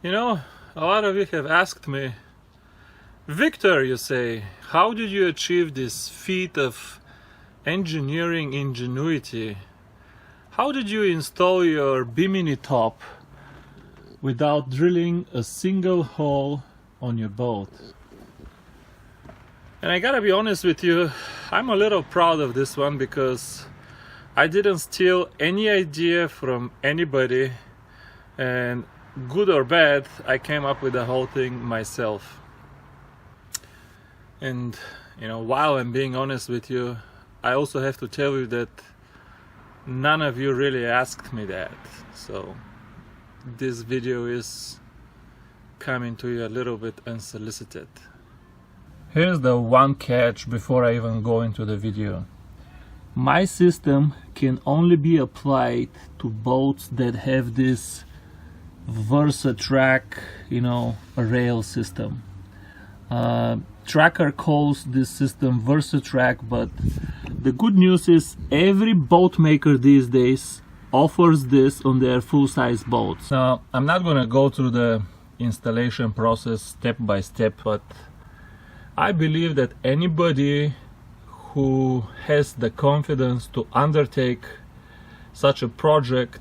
You know, a lot of you have asked me, Victor, you say, how did you achieve this feat of engineering ingenuity? How did you install your Bimini top without drilling a single hole on your boat? And I gotta be honest with you, I'm a little proud of this one because I didn't steal any idea from anybody, and good or bad, I came up with the whole thing myself. And you know, while I'm being honest with you, I also have to tell you that none of you really asked me that. So this video is coming to you a little bit unsolicited. Here's the one catch before I even go into the video. My system can only be applied to boats that have this VersaTrack, rail system. Tracker calls this system VersaTrack, but the good news is every boat maker these days offers this on their full-size boats. Now, I'm not gonna go through the installation process step by step, but I believe that anybody who has the confidence to undertake such a project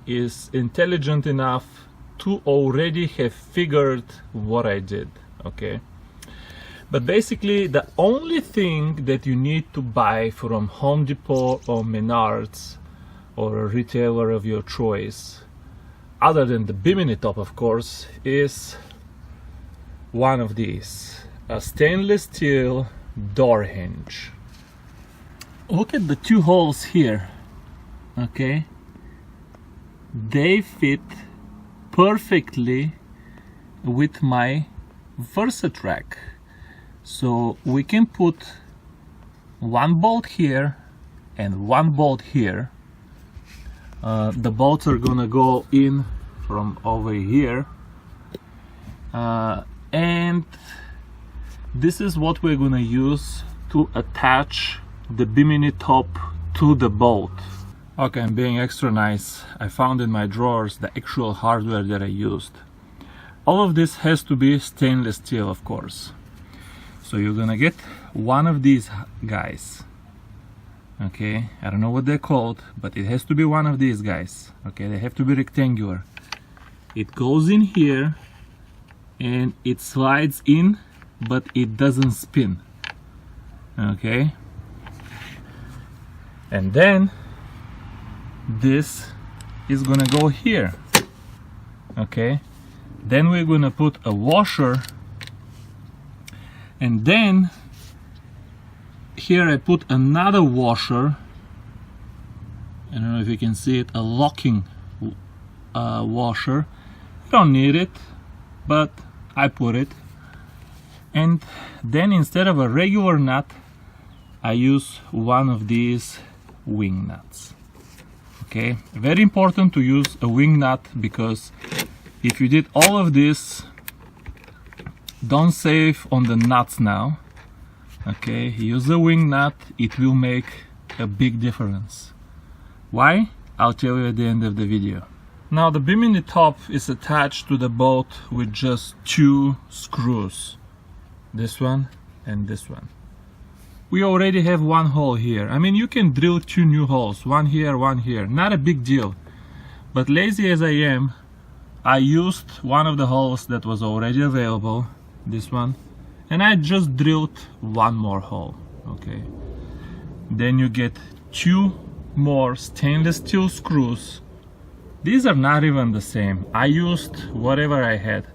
is intelligent enough to already have figured what I did, okay? But basically, the only thing that you need to buy from Home Depot or Menards or a retailer of your choice, other than the Bimini top, of course, is one of these, a stainless steel door hinge. Look at the two holes here, okay? They fit perfectly with my VersaTrack. So we can put one bolt here and one bolt here. The bolts are gonna go in from over here, and this is what we're gonna use to attach the Bimini top to the boat. Okay, I'm being extra nice. I found in my drawers the actual hardware that I used. All of this has to be stainless steel, of course. So you're gonna get one of these guys. Okay, I don't know what they're called, but it has to be one of these guys. Okay, they have to be rectangular. It goes in here and it slides in, but it doesn't spin. Okay, and then this is gonna go here. Okay, then we're gonna put a washer, and then here I put another washer. I don't know if you can see it, a locking washer. You don't need it, but I put it. And then instead of a regular nut, I use one of these wing nuts. Okay, very important to use a wing nut, because if you did all of this, don't save on the nuts now. Okay, use a wing nut, it will make a big difference. Why? I'll tell you at the end of the video. Now the Bimini top is attached to the boat with just two screws. This one and this one. We already have one hole here. I mean, you can drill two new holes, one here, one here. Not a big deal. But lazy as I am, I used one of the holes that was already available, this one, and I just drilled one more hole. Okay, then you get two more stainless steel screws. These are not even the same. I used whatever I had.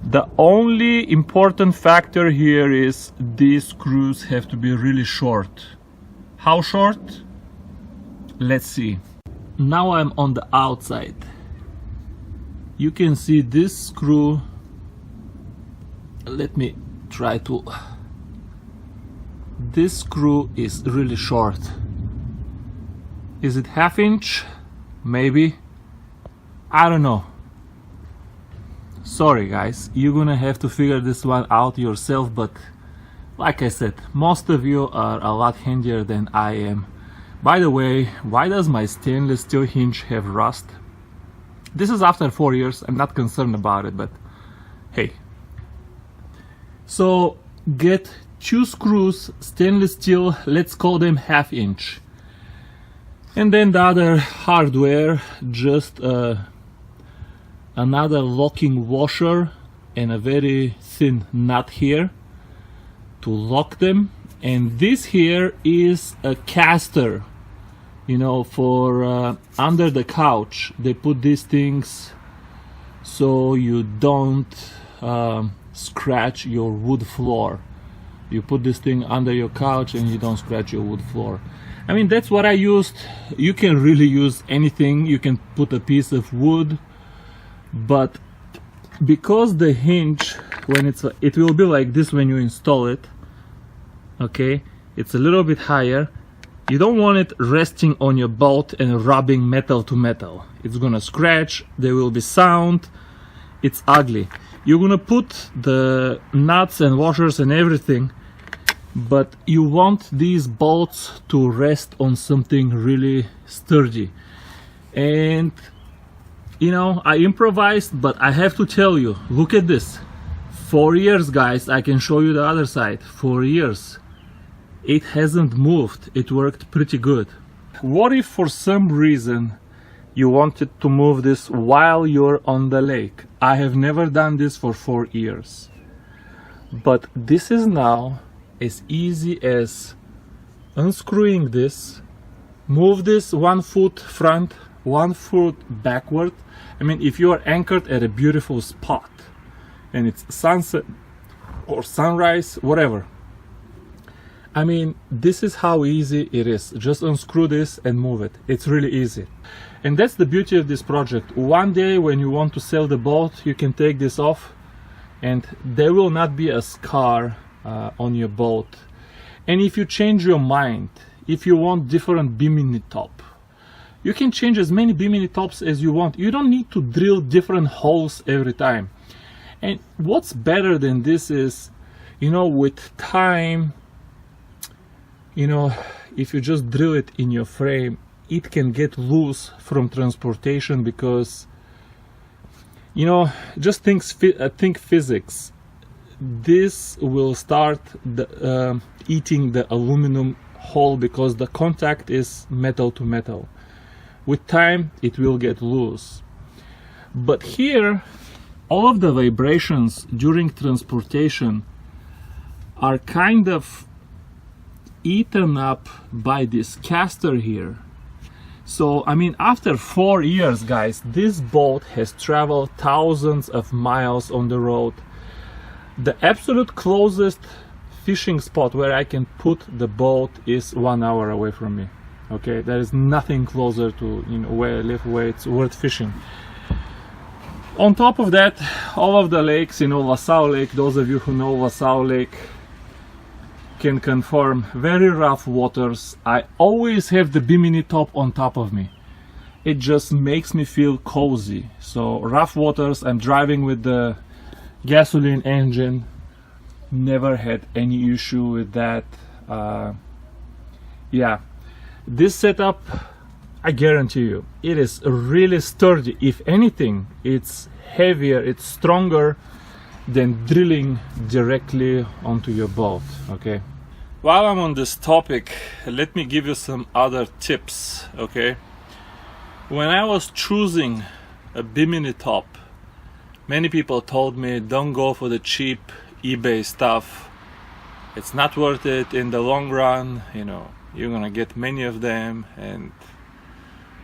The only important factor here is these screws have to be really short. How short? Let's see. Now I'm on the outside. You can see this screw. Let me try to. This screw is really short. Is it ½ inch? Maybe. I don't know. Sorry guys, you're gonna have to figure this one out yourself, but like I said, most of you are a lot handier than I am. By the way, why does my stainless steel hinge have rust? This is after 4 years. I'm not concerned about it, but hey. So get 2 screws, stainless steel, let's call them 1/2 inch. And then the other hardware, just another locking washer and a very thin nut here to lock them. And this here is a caster, you know, for under the couch. They put these things so you don't scratch your wood floor. You put this thing under your couch and you don't scratch your wood floor. I mean, that's what I used. You can really use anything. You can put a piece of wood, but because the hinge, when it will be like this when you install it, okay, it's a little bit higher. You don't want it resting on your bolt and rubbing metal to metal. It's gonna scratch, there will be sound, it's ugly. You're gonna put the nuts and washers and everything, but you want these bolts to rest on something really sturdy. And you know, I improvised, but I have to tell you, look at this. 4 years, guys. I can show you the other side. 4 years. It hasn't moved. It worked pretty good. What if for some reason you wanted to move this while you're on the lake? I have never done this for 4 years, but this is now as easy as unscrewing this, move this 1 foot front, 1 foot backward. I mean, if you are anchored at a beautiful spot and it's sunset or sunrise, whatever, I mean, this is how easy it is. Just unscrew this and move it. It's really easy. And that's the beauty of this project. One day when you want to sell the boat, you can take this off and there will not be a scar on your boat. And if you change your mind, if you want different Bimini top, you can change as many Bimini tops as you want. You don't need to drill different holes every time. And what's better than this is, you know, with time, you know, if you just drill it in your frame, it can get loose from transportation because, you know, just think physics. This will start eating the aluminum hole because the contact is metal to metal. With time, it will get loose. But here, all of the vibrations during transportation are kind of eaten up by this caster here. So, I mean, after 4 years, guys, this boat has traveled thousands of miles on the road. The absolute closest fishing spot where I can put the boat is 1 hour away from me. Okay, there is nothing closer to, you know, where I live, where it's worth fishing. On top of that, all of the lakes, you know, LaSalle Lake, those of you who know LaSalle Lake can confirm, very rough waters. I always have the Bimini top on top of me. It just makes me feel cozy. So rough waters, I'm driving with the gasoline engine, never had any issue with that. Yeah, this setup, I guarantee you, it is really sturdy. If anything, it's heavier, it's stronger than drilling directly onto your boat. Okay, while I'm on this topic, let me give you some other tips. Okay, when I was choosing a Bimini top, many people told me don't go for the cheap eBay stuff, it's not worth it in the long run, you know, you're gonna get many of them, and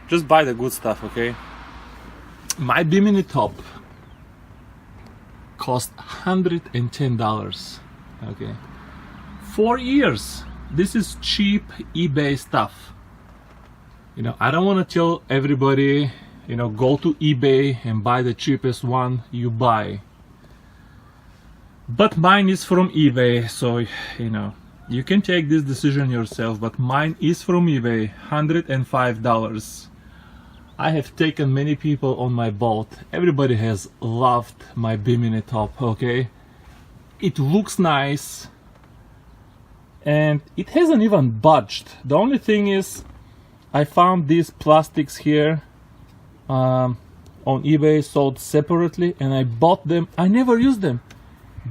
just buy the good stuff. Okay, my Bimini top cost $110. Okay, 4 years. This is cheap eBay stuff. You know, I don't want to tell everybody, you know, go to eBay and buy the cheapest one you buy, but mine is from eBay, so you know, you can take this decision yourself, but mine is from eBay, $105. I have taken many people on my boat. Everybody has loved my Bimini top. Okay, it looks nice and it hasn't even budged. The only thing is I found these plastics here on on eBay sold separately, and I bought them. I never used them.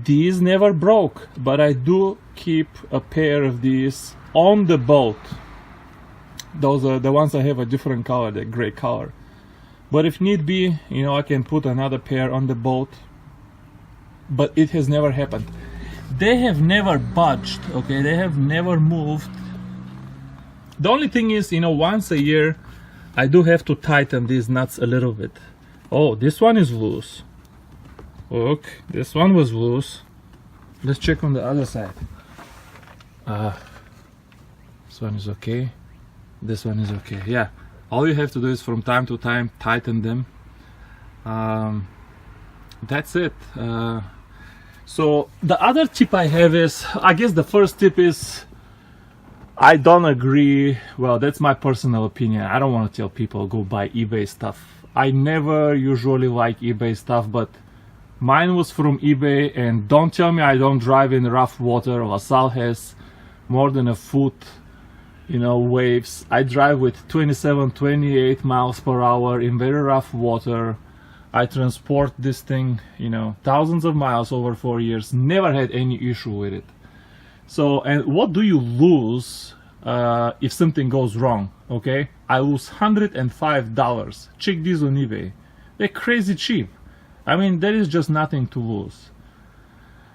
These never broke, but I do keep a pair of these on the boat. Those are the ones I have a different color, the gray color. But if need be, you know, I can put another pair on the boat. But it has never happened. They have never budged, okay? They have never moved. The only thing is, you know, once a year, I do have to tighten these nuts a little bit. Oh, this one is loose. Look, this one was loose. Let's check on the other side. This one is okay. This one is okay. Yeah, all you have to do is from time to time tighten them. That's it. So the other tip I have is, I guess the first tip is, I don't agree. Well, that's my personal opinion. I don't want to tell people go buy eBay stuff. I never usually like eBay stuff, but mine was from eBay, and don't tell me I don't drive in rough water. LaSalle has more than a foot, you know, waves. I drive with 27, 28 miles per hour in very rough water. I transport this thing, you know, thousands of miles over 4 years. Never had any issue with it. So, and what do you lose if something goes wrong? Okay, I lose $105. Check these on eBay. They're crazy cheap. I mean, there is just nothing to lose.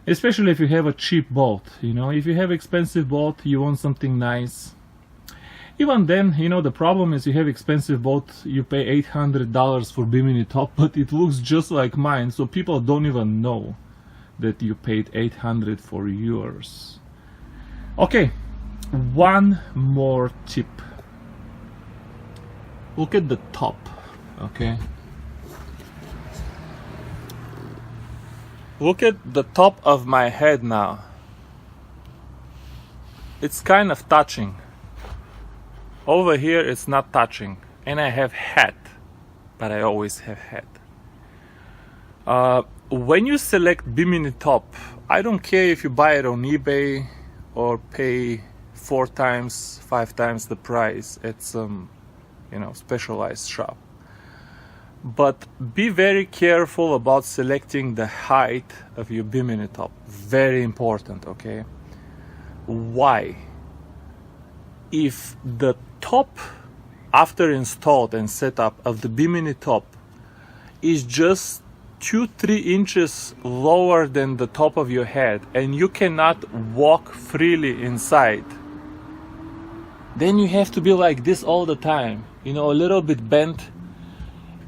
Especially if you have a cheap boat. You know, if you have expensive boat, you want something nice. Even then, you know, the problem is you have expensive boat, you pay $800 for Bimini top, but it looks just like mine, so people don't even know that you paid $800 for yours. Okay, one more tip. Look at the top, okay? Look at the top of my head now. It's kind of touching. Over here it's not touching, and I have hat, but I always have hat. When you select Bimini top, I don't care if you buy it on eBay or pay 4 times, 5 times the price at some, you know, specialized shop. But be very careful about selecting the height of your Bimini top. Very important, okay? Why? If the top after installed and set up of the Bimini top is just 2-3 inches lower than the top of your head, and you cannot walk freely inside, then you have to be like this all the time, you know, a little bit bent.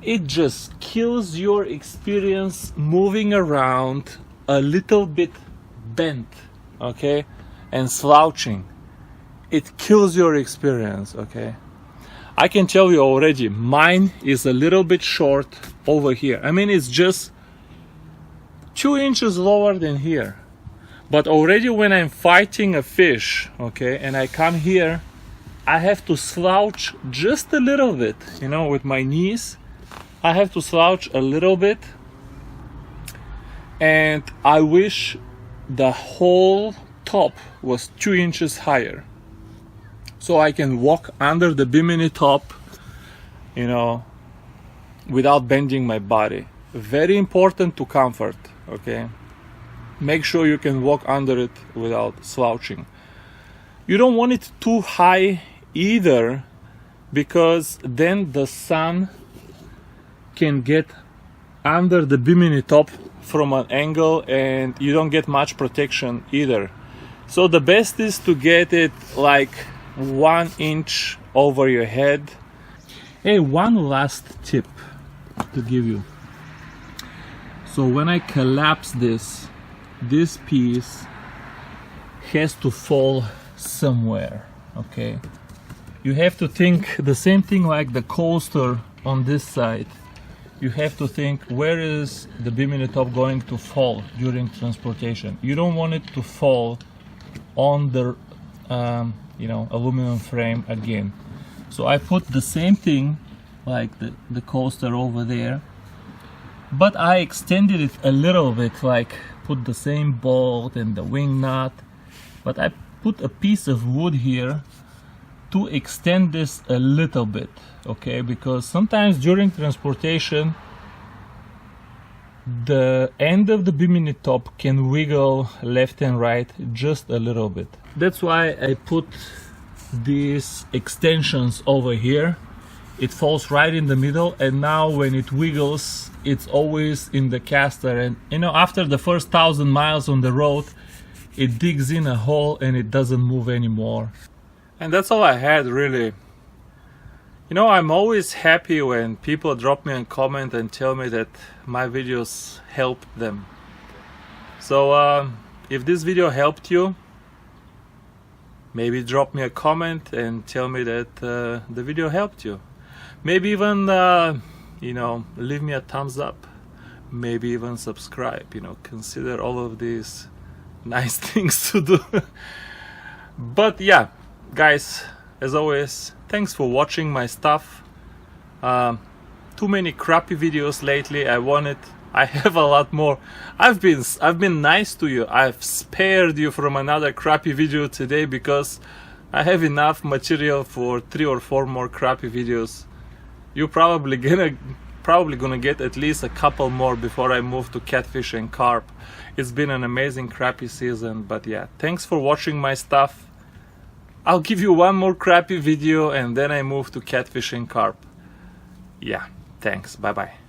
It just kills your experience moving around a little bit bent, okay, and slouching. It kills your experience, okay? I can tell you already, mine is a little bit short over here. I mean, it's just 2 inches lower than here. But already when I'm fighting a fish, okay, and I come here, I have to slouch just a little bit, you know, with my knees. I have to slouch a little bit. And I wish the whole top was 2 inches higher, so I can walk under the Bimini top, you know, without bending my body. Very important to comfort, okay? Make sure you can walk under it without slouching. You don't want it too high either, because then the sun can get under the Bimini top from an angle, and you don't get much protection either. So the best is to get it like 1 inch over your head. Hey, one last tip to give you. So when I collapse this piece has to fall somewhere, okay? You have to think the same thing like the coaster on this side. You have to think, where is the Bimini top going to fall during transportation? You don't want it to fall on the you know, aluminum frame again. So I put the same thing like the coaster over there, but I extended it a little bit, like put the same bolt and the wing nut, but I put a piece of wood here to extend this a little bit, okay? Because sometimes during transportation the end of the Bimini top can wiggle left and right just a little bit. That's why I put these extensions over here. It falls right in the middle, and now when it wiggles, it's always in the caster. And you know, after the first 1,000 miles on the road, it digs in a hole and it doesn't move anymore. And that's all I had, really. You know, I'm always happy when people drop me a comment and tell me that my videos helped them. So if this video helped you, maybe drop me a comment and tell me that the video helped you. Maybe even you know, leave me a thumbs up. Maybe even subscribe. You know, consider all of these nice things to do. But yeah, guys, as always, thanks for watching my stuff. Too many crappy videos lately. I have a lot more. I've been nice to you. I've spared you from another crappy video today because I have enough material for 3 or 4 more crappy videos. You're probably gonna get at least a couple more before I move to catfish and carp. It's been an amazing crappy season, but yeah, thanks for watching my stuff. I'll give you one more crappy video and then I move to catfish and carp. Yeah, thanks, bye bye.